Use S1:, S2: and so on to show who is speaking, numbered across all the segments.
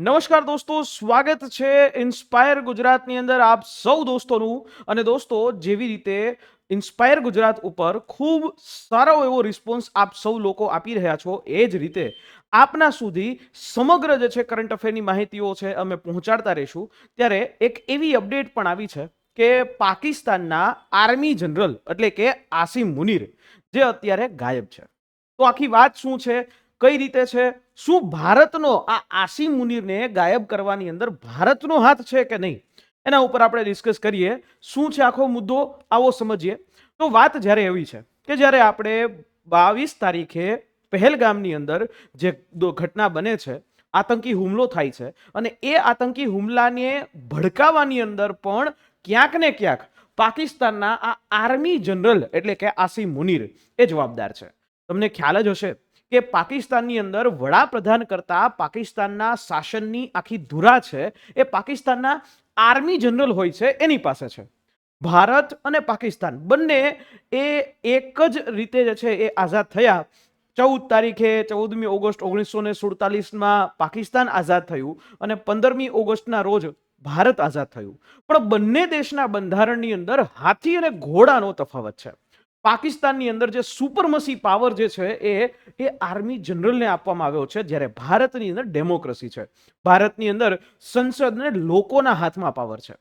S1: નમસ્કાર દોસ્તો, સ્વાગત છે ઇન્સ્પાયર ગુજરાતની અંદર આપ સૌ દોસ્તોનું। અને દોસ્તો, જેવી રીતે ઇન્સ્પાયર ગુજરાત ઉપર ખૂબ સારો એવો રિસ્પોન્સ આપ સૌ લોકો આપી રહ્યા છો, એ જ રીતે આપના સુધી સમગ્ર જે છે કરંટ અફેરની માહિતીઓ છે અમે પહોંચાડતા રહીશું। ત્યારે એક એવી અપડેટ પણ આવી છે કે પાકિસ્તાનના આર્મી જનરલ એટલે કે આસિમ મુનીર જે અત્યારે ગાયબ છે। તો આખી વાત શું છે, કઈ રીતે છે, શું ભારતનો આ આસિમ મુનીરને ગાયબ કરવાની અંદર ભારતનો હાથ છે કે નહીં, એના ઉપર આપણે ડિસ્કસ કરીએ। શું છે આખો મુદ્દો, આવો સમજીએ। તો વાત જ્યારે એવી છે કે જ્યારે આપણે 22 તારીખે પહેલગામની અંદર જે ઘટના બને છે, આતંકી હુમલો થાય છે, અને એ આતંકી હુમલાને ભડકાવવાની અંદર પણ ક્યાંક ને ક્યાંક પાકિસ્તાનના આ આર્મી જનરલ એટલે કે આસિમ મુનીર એ જવાબદાર છે। તમને ખ્યાલ જ હશે કે પાકિસ્તાનની અંદર વડાપ્રધાન કરતા પાકિસ્તાનના શાસનની આખી ધુરા છે એ પાકિસ્તાનના આર્મી જનરલ હોય છે એની પાસે છે। ભારત અને પાકિસ્તાન બંને એ એક જ રીતે જે છે એ આઝાદ થયા। 14 તારીખે 14મી ઓગસ્ટ 1947માં પાકિસ્તાન આઝાદ થયું અને 15મી ઓગસ્ટના રોજ ભારત આઝાદ થયું। પણ બંને દેશના બંધારણની અંદર હાથી અને ઘોડાનો તફાવત છે। પાકિસ્તાનની અંદર જે સુપરમસી પાવર જે છે એ આર્મી જનરલને આપવામાં આવ્યો છે, જ્યારે ભારતની અંદર ડેમોક્રેસી છે। ભારતની અંદર સંસદને લોકોના હાથમાં પાવર છે।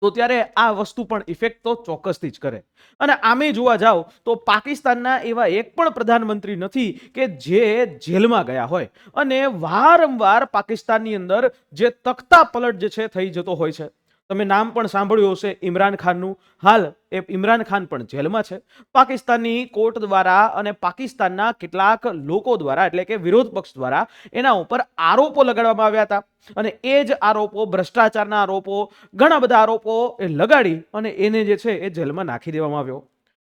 S1: તો ત્યારે આ વસ્તુ પણ ઇફેક્ટ તો ચોક્કસથી જ કરે। અને આમે જોવા જાવ તો પાકિસ્તાનના એવા એક પણ પ્રધાનમંત્રી નથી કે જે જેલમાં ગયા હોય, અને વારંવાર પાકિસ્તાનની અંદર જે તખ્તા પલટ જે છે થઈ જતો હોય છે। તમે નામ પણ સાંભળ્યું હશે ઇમરાન ખાનનું। હાલ એ ઇમરાન ખાન પણ જેલમાં છે। પાકિસ્તાનની કોર્ટ દ્વારા અને પાકિસ્તાનના કેટલાક લોકો દ્વારા એટલે કે વિરોધ પક્ષ દ્વારા એના ઉપર આરોપો લગાડવામાં આવ્યા હતા, અને એ જ આરોપો, ભ્રષ્ટાચારના આરોપો, ઘણા બધા આરોપો એ લગાડી અને એને જે છે એ જેલમાં નાખી દેવામાં આવ્યો।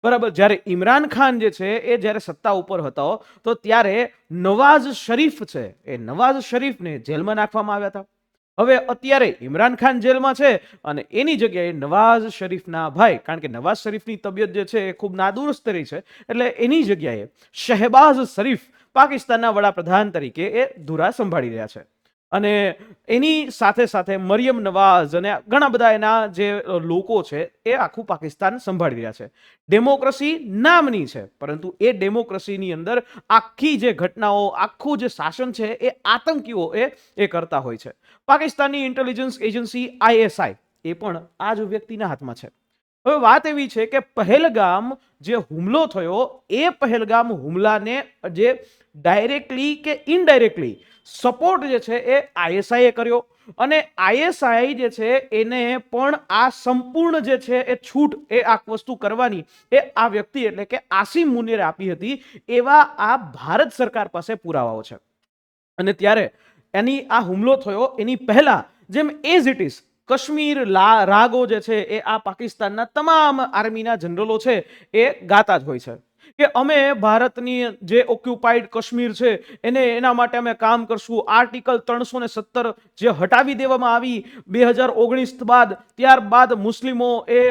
S1: બરાબર, જ્યારે ઇમરાન ખાન જે છે એ જ્યારે સત્તા ઉપર હતો તો ત્યારે નવાઝ શરીફ છે, એ નવાઝ શરીફને જેલમાં નાખવામાં આવ્યા હતા। હવે અત્યારે ઇમરાન ખાન જેલમાં છે અને એની જગ્યાએ નવાઝ શરીફના ભાઈ, કારણ કે નવાઝ શરીફની તબિયત જે છે એ ખૂબ નાદુરસ્ત રહી છે, એટલે એની જગ્યાએ શહેબાઝ શરીફ પાકિસ્તાનના વડાપ્રધાન તરીકે એ ધુરા સંભાળી રહ્યા છે। અને એની સાથે સાથે મરિયમ નવાઝ અને ઘણા બધા એના જે લોકો છે એ આખું પાકિસ્તાન સંભાળી રહ્યા છે। ડેમોક્રેસી નામની છે, પરંતુ એ ડેમોક્રેસીની અંદર આખી જે ઘટનાઓ, આખું જે શાસન છે એ આતંકીઓ એ કરતા હોય છે। પાકિસ્તાનની ઇન્ટેલિજન્સ એજન્સી ISI એ પણ આ જ વ્યક્તિના હાથમાં છે। હવે વાત એવી છે કે પહેલગામ જે હુમલો થયો, એ પહેલગામ હુમલાને જે ડાયરેક્ટલી કે ઇનડાયરેક્ટલી સપોર્ટ જે છે એ ISI એ કર્યો, અને ISI જે છે એને પણ આ સંપૂર્ણ જે છે એ છૂટ એ આ વસ્તુ કરવાની એ આ વ્યક્તિ એટલે કે આસિમ મુનીરે આપી હતી, એવા આ ભારત સરકાર પાસે પુરાવાઓ છે। અને ત્યારે એની આ હુમલો થયો એની પહેલા જેમ એઝ ઇટ ઇઝ કાશ્મીર રાગો જે છે એ આ પાકિસ્તાનના તમામ આર્મીના જનરલો છે એ ગાતા જ હોય છે કે અમે ભારતની જે ઓક્યુપાઈડ કાશ્મીર છે એને એના માટે અમે કામ કરશું। આર્ટિકલ 317 જે હટાવી દેવામાં આવી 2019 બાદ, ત્યારબાદ મુસ્લિમો એ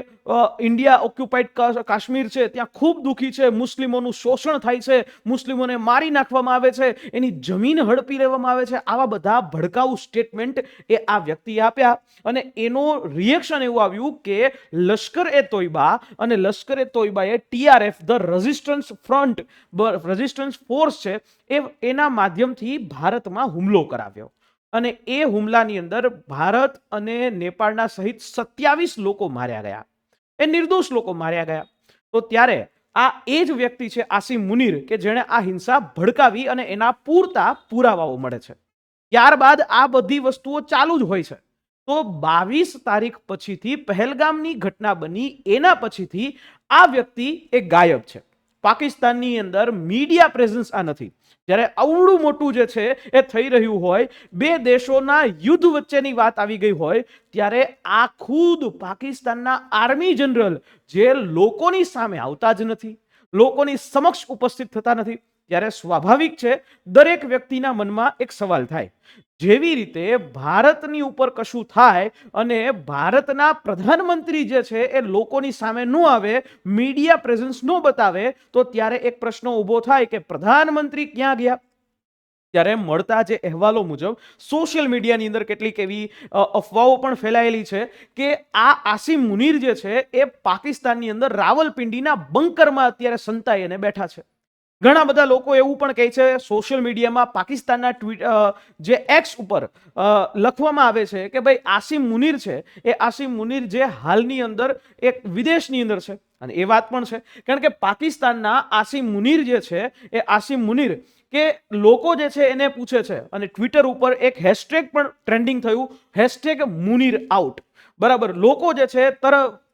S1: ઇન્ડિયા ઓક્યુપાઈડ કાશ્મીર છે ત્યાં ખૂબ દુખી છે, મુસ્લિમોનું શોષણ થાય છે, મુસ્લિમોને મારી નાખવામાં આવે છે, એની જમીન હડપી લેવામાં આવે છે। આવા બધા ભડકાઉ સ્ટેટમેન્ટ એ આ વ્યક્તિએ આપ્યા, અને એનું રિએક્શન એવું આવ્યું કે લશ્કર એ તોયબા અને લશ્કર એ તોયબાએ TRF the resistance front, resistance force છે એના માધ્યમથી ભારતમાં હુમલો કરાવ્યો। અને એ હુમલાની અંદર ભારત અને નેપાળના સહિત 27 લોકો માર્યા ગયા, એ નિર્દોષ લોકો માર્યા ગયા। તો ત્યારે આ એ જ વ્યક્તિ છે આસિમ મુનીર કે જેણે આ હિંસા ભડકાવી, અને એના પૂરતા પુરાવાઓ મળે છે। ત્યારબાદ આ બધી વસ્તુઓ ચાલુ જ હોય છે। તો 22 તારીખ પછીથી પહેલગામની ઘટના બની, એના પછીથી આ વ્યક્તિ એ ગાયબ છે। પાકિસ્તાનની અંદર મીડિયા પ્રેઝન્સ આ નથી। જ્યારે આવડું મોટું જે છે એ થઈ રહ્યું હોય, બે દેશોના યુદ્ધ વચ્ચેની વાત આવી ગઈ હોય, ત્યારે આ ખુદ પાકિસ્તાનના આર્મી જનરલ જે લોકોની સામે આવતા જ નથી, લોકોની સમક્ષ ઉપસ્થિત થતા નથી, ત્યારે સ્વાભાવિક છે દરેક વ્યક્તિના મનમાં એક સવાલ થાય, જેવી રીતે ભારતની ઉપર કશું થાય અને ભારતના પ્રધાનમંત્રી જે છે એ લોકોની સામે ન આવે, મીડિયા પ્રેઝન્સ ન બતાવે, તો ત્યારે એક પ્રશ્ન ઊભો થાય કે પ્રધાનમંત્રી ક્યાં ગયા? ત્યારે મળતા જે અહેવાલો મુજબ સોશિયલ મીડિયાની અંદર કેટલીક એવી અફવાઓ પણ ફેલાયેલી છે કે આ આસિમ મુનીર જે છે એ પાકિસ્તાનની અંદર રાવલપિંડીના બંકરમાં અત્યારે સંતાઈને બેઠા છે. ઘણા બધા લોકો એવું પણ કહે છે સોશિયલ મીડિયામાં પાકિસ્તાનના જે એક્સ ઉપર લખવામાં આવે છે કે ભાઈ આસિમ મુનીર છે એ આસિમ મુનીર જે હાલની અંદર એક વિદેશની અંદર છે. અને એ વાત પણ છે કારણ કે પાકિસ્તાનના આસિમ મુનીર જે છે એ આસિમ મુનીર કે લોકો જે છે એને પૂછે છે અને ટ્વિટર ઉપર એક હેશટેગ પણ ટ્રેન્ડિંગ થયું, હેશટેગ મુનીર આઉટ. બરાબર, લોકો જે છે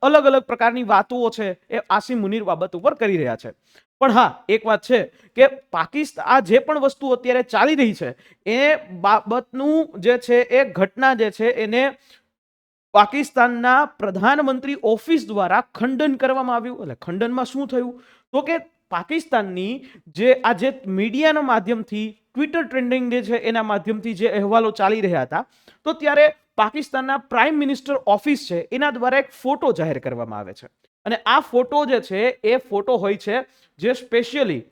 S1: અલગ અલગ પ્રકારની વાતો છે એ આસિમ મુનીર બાબત ઉપર કરી રહ્યા છે. પણ હા, એક વાત છે કે પાકિસ્તાન આ જે પણ વસ્તુ અત્યારે ચાલી રહી છે એ બાબતનું જે છે એ ઘટના જે છે એને પાકિસ્તાનના પ્રધાનમંત્રી ઓફિસ દ્વારા ખંડન કરવામાં આવ્યું. એટલે ખંડનમાં શું થયું તો કે પાકિસ્તાનની જે મીડિયાના માધ્યમથી ટ્વિટર ટ્રેન્ડિંગ જે છે એના માધ્યમથી જે અહેવાલો ચાલી રહ્યા હતા, તો ત્યારે પાકિસ્તાનના પ્રાઇમ મિનિસ્ટર ઓફિસ છે એના દ્વારા એક ફોટો જાહેર કરવામાં આવે છે. અને આ ફોટો જે છે એ ફોટો હોય છે જે સ્પેશિયલી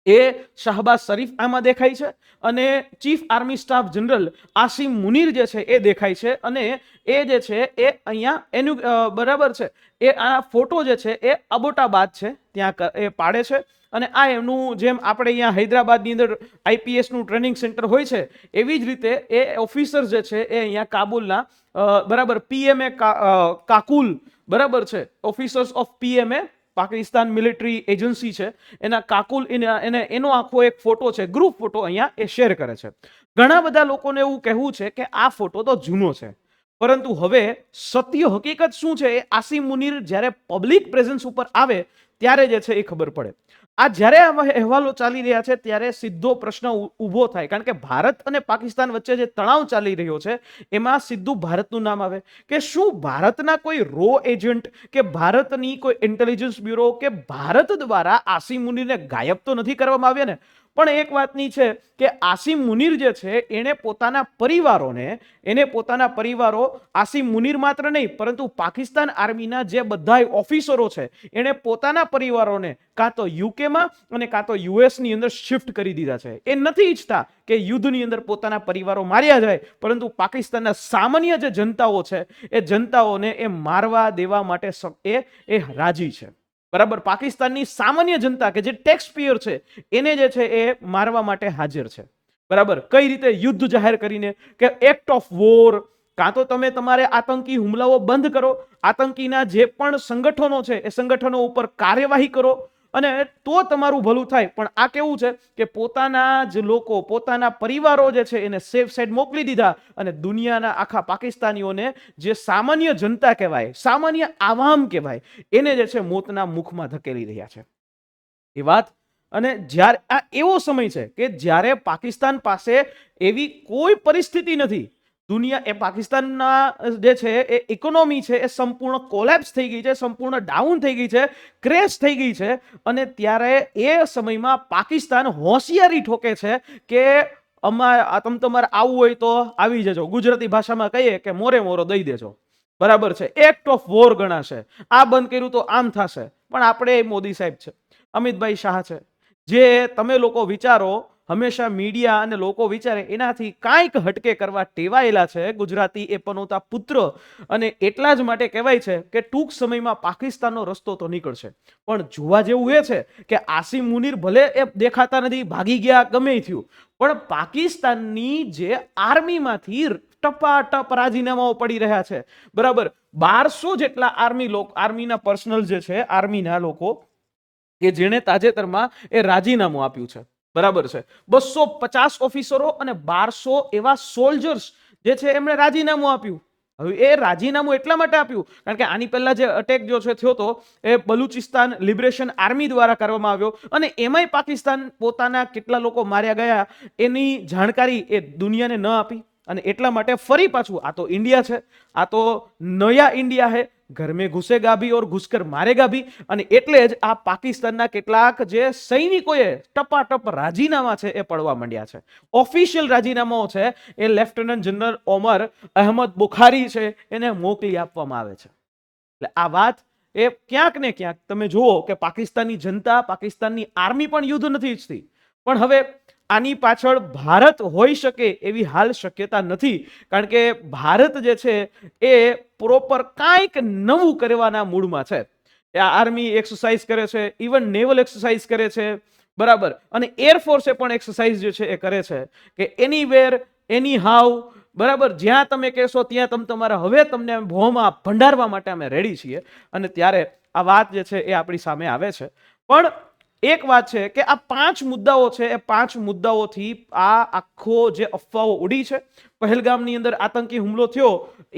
S1: એ શાહબાઝ શરીફ આમાં દેખાય છે અને chief army staff general Asim Munir જે છે એ દેખાય છે. અને એ જે છે એ અહીંયા એનું બરાબર છે એ આ ફોટો જે છે એ અબોટાબાદ છે ત્યાં એ પાડે છે. અને આ એમનું જેમ આપણે અહીંયા હૈદરાબાદની અંદર આઈપીએસનું ટ્રેનિંગ સેન્ટર હોય છે એવી જ રીતે એ ઓફિસર જે છે એ અહીંયા કાબુલના બરાબર પીએમએ કાકુલ બરાબર છે, officers of PMA Pakistan military agency છે એના કાકુલ એનો આખો એક ફોટો છે, ગ્રુપ ફોટો અહીંયા એ શેર કરે છે. ઘણા બધા લોકોને એવું કહેવું છે કે આ ફોટો તો જૂનો છે, પરંતુ હવે સત્ય હકીકત શું છે એ આસિમ મુનીર જ્યારે પબ્લિક પ્રેઝન્સ ઉપર આવે ત્યારે જે છે એ ખબર પડે. આ જ્યારે આવા અહેવાલો ચાલી રહ્યા છે ત્યારે સીધો પ્રશ્ન ઊભો થાય, કારણ કે ભારત અને પાકિસ્તાન વચ્ચે જે તણાવ ચાલી રહ્યો છે એમાં સીધું ભારતનું નામ આવે કે શું ભારતના કોઈ રો એજન્ટ કે ભારતની કોઈ ઇન્ટેલિજન્સ બ્યુરો કે ભારત દ્વારા આસિમ મુનીરને ગાયબ તો નથી કરવામાં આવ્યા ને? પણ એક વાતની છે કે આસિમ મુનીર જે છે એને પોતાના પરિવારો આસિમ મુનીર માત્ર નહીં પરંતુ પાકિસ્તાન આર્મીના જે બધા ઓફિસરો છે એને પોતાના પરિવારોને કાં તો યુકેમાં અને કાં તો યુએસની અંદર શિફ્ટ કરી દીધા છે. એ નથી ઈચ્છતા કે યુદ્ધની અંદર પોતાના પરિવારો માર્યા જાય, પરંતુ પાકિસ્તાનના સામાન્ય જે જનતાઓ છે એ જનતાઓને એ મારવા દેવા માટે એ રાજી છે. બરાબર, પાકિસ્તાનની સામાન્ય જનતા કે જે ટેક્સ પેયર છે એને જે છે એ મારવા માટે હાજર છે. બરાબર, કઈ રીતે? યુદ્ધ જાહેર કરીને કે એક્ટ ઓફ વોર, કાં તો તમે તમારે આતંકી હુમલાઓ બંધ કરો, આતંકીના જે પણ સંગઠનો છે એ સંગઠનો ઉપર કાર્યવાહી કરો અને તો તમારું ભલું થાય. પણ આ કેવું છે કે પોતાના જ લોકો, પોતાના પરિવારો જે છે એને સેફ સાઈડ મોકલી દીધા અને દુનિયાના આખા પાકિસ્તાનીઓને જે સામાન્ય જનતા કહેવાય, સામાન્ય આવામ કહેવાય, એને જે છે મોતના મુખમાં ધકેલી રહ્યા છે એ વાત. અને જ્યારે આ એવો સમય છે કે જ્યારે પાકિસ્તાન પાસે એવી કોઈ પરિસ્થિતિ નથી, દુનિયા એ પાકિસ્તાનના જે છે એ ઇકોનોમી છે એ સંપૂર્ણ કોલેપ્સ થઈ ગઈ છે, સંપૂર્ણ ડાઉન થઈ ગઈ છે, ક્રેશ થઈ ગઈ છે. અને ત્યારે એ સમયમાં પાકિસ્તાન હોશિયારી ઠોકે છે કે તમારે આવવું હોય તો આવી જજો, ગુજરાતી ભાષામાં કહીએ કે મોરે મોરો દઈ દેજો. બરાબર છે, એક્ટ ઓફ વોર ગણાશે, આ બંધ કર્યું તો આમ થશે. પણ આપણે મોદી સાહેબ છે, અમિતભાઈ શાહ છે, જે તમે લોકો વિચારો હંમેશા મીડિયા અને લોકો વિચારે એનાથી કાંઈક હટકે કરવા ટેવાયેલા છે ગુજરાતી એ પનોતા પુત્ર. અને એટલા જ માટે કહેવાય છે કે ટૂંક સમયમાં પાકિસ્તાનનો રસ્તો તો નીકળશે. પણ જોવા જેવું એ છે કે આસિમ મુનીર ભલે એ દેખાતા નથી, ભાગી ગયા, ગમે થયું, પણ પાકિસ્તાનની જે આર્મીમાંથી ટપાટપ રાજીનામાઓ પડી રહ્યા છે. બરાબર, 1200 જેટલા આર્મીના પર્સનલ જે છે, આર્મીના લોકો કે જેણે તાજેતરમાં એ રાજીનામું આપ્યું છે. બરાબર છે, 250 ઓફિસરો અને 1200 એવા સોલ્જર્સ જે છે એમણે રાજીનામું આપ્યું. હવે એ રાજીનામું એટલા માટે આપ્યું કારણ કે આની પહેલા જે અટેક જો છે થયો તો એ બલુચિસ્તાન લિબરેશન આર્મી દ્વારા કરવામાં આવ્યો અને એમાંય પાકિસ્તાન પોતાના કેટલા લોકો માર્યા ગયા એની જાણકારી એ દુનિયાને ન આપી. અને એટલા માટે ફરી પાછું આ તો ઇન્ડિયા છે, આ તો નયા ઇન્ડિયા હે, ઘર મેં ઘુસેગા ભી ઓર ઘુસકર મારેગા ભી. અને એટલે જ આ પાકિસ્તાનના કેટલાક જે સૈનિકોએ ટપાટપ રાજીનામા છે એ પડવા માંડ્યા છે. ઓફિશિયલ રાજીનામાઓ છે એ લેફ્ટનન્ટ જનરલ ઓમર અહેમદ બુખારી છે એને મોકલી આપવામાં આવે છે. એટલે આ વાત એ ક્યાંક ને ક્યાંક તમે જુઓ કે પાકિસ્તાનની જનતા, પાકિસ્તાનની આર્મી પણ યુદ્ધ નથી ઈચ્છતી. પણ હવે આની પાછળ ભારત હોઈ શકે એવી હાલ શક્યતા નથી, કારણ કે ભારત જે છે એ પ્રોપર કાંઈક નવું કરવાના મૂડમાં છે. આર્મી એક્સરસાઇઝ કરે છે, ઇવન નેવલ એક્સરસાઇઝ કરે છે, બરાબર, અને એરફોર્સે પણ એક્સરસાઇઝ જે છે એ કરે છે કે એનીવેર એની હાઉ, બરાબર, જ્યાં તમે કહેશો ત્યાં તમારા હવે તમને ભોમાં ભંડારવા માટે અમે રેડી છીએ. અને ત્યારે આ વાત જે છે એ આપણી સામે આવે છે. પણ એક વાત છે કે આ 5 મુદ્દાઓ છે, એ 5 મુદ્દાઓથી આ આખો જે અફવાઓ ઉડી છે, પહેલગામની અંદર આતંકી હુમલો થયો,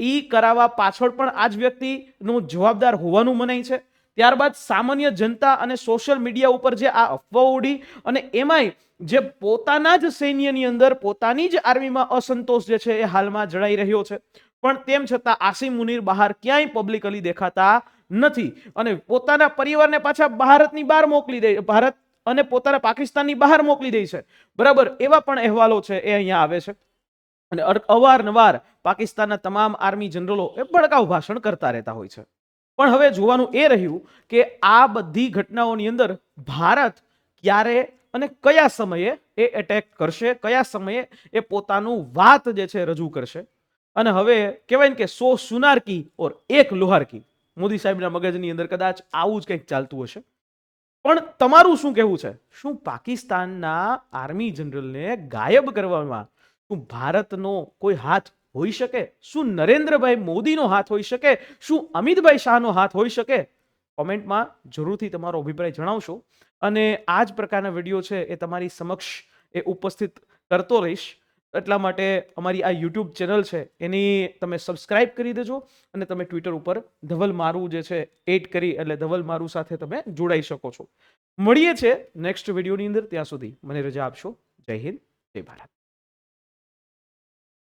S1: ઈ કરાવવા પાછળ પણ આ જ વ્યક્તિનો જવાબદાર હોવાનું મનાય છે. ત્યારબાદ સામાન્ય જનતા અને સોશિયલ મીડિયા ઉપર જે આ અફવાઓ ઉડી, અને એમાંય જે પોતાના જ સૈન્યની અંદર પોતાની જ આર્મીમાં અસંતોષ જે છે એ હાલમાં જણાઈ રહ્યો છે. પણ તેમ છતાં આસિમ મુનીર બહાર ક્યાંય પબ્લિકલી દેખાતા નથી, અને પોતાના પરિવારને પાછા ભારતની બહાર મોકલી દે, ભારત અને પોતાના પાકિસ્તાનની બહાર મોકલી દે છે, બરાબર. એવા પણ અહેવાલો છે એ અહીંયા આવે છે. અને અવારનવાર પાકિસ્તાનના તમામ આર્મી જનરલો એ ભડકાઉ ભાષણ કરતા રહેતા હોય છે. પણ હવે જોવાનું એ રહ્યું કે આ બધી ઘટનાઓની અંદર ભારત ક્યારે અને કયા સમયે એ એટેક કરશે, કયા સમયે એ પોતાનું વાત જે છે રજૂ કરશે. અને હવે કહેવાય ને કે 100 સુનાર કી ઓર 1 લોહાર કી, મોદી સાહેબના મગજની અંદર કદાચ આવું જ કંઈક ચાલતું હશે. પણ તમારું શું કહેવું છે? શું પાકિસ્તાનના આર્મી જનરલને ગાયબ કરવામાં શું ભારતનો કોઈ હાથ હોઈ શકે? શું નરેન્દ્રભાઈ મોદીનો હાથ હોઈ શકે? શું અમિતભાઈ શાહનો હાથ હોઈ શકે? કોમેન્ટમાં જરૂરથી તમારો અભિપ્રાય જણાવશો. અને આ જ પ્રકારના વિડીયો છે એ તમારી સમક્ષ એ ઉપસ્થિત કરતો રહીશ. એટલા માટે અમારી આ યુટ્યુબ ચેનલ છે એની તમે સબસ્ક્રાઇબ કરી દેજો, અને તમે ટ્વિટર ઉપર ધવલ મારુ જે છે એડ કરી એટલે ધવલ મારુ સાથે તમે જોડાઈ શકો છો. મળીએ છે નેક્સ્ટ વિડીયોની અંદર. ત્યાં સુધી મને રજા આપશો. જય હિન્દ, જય ભારત.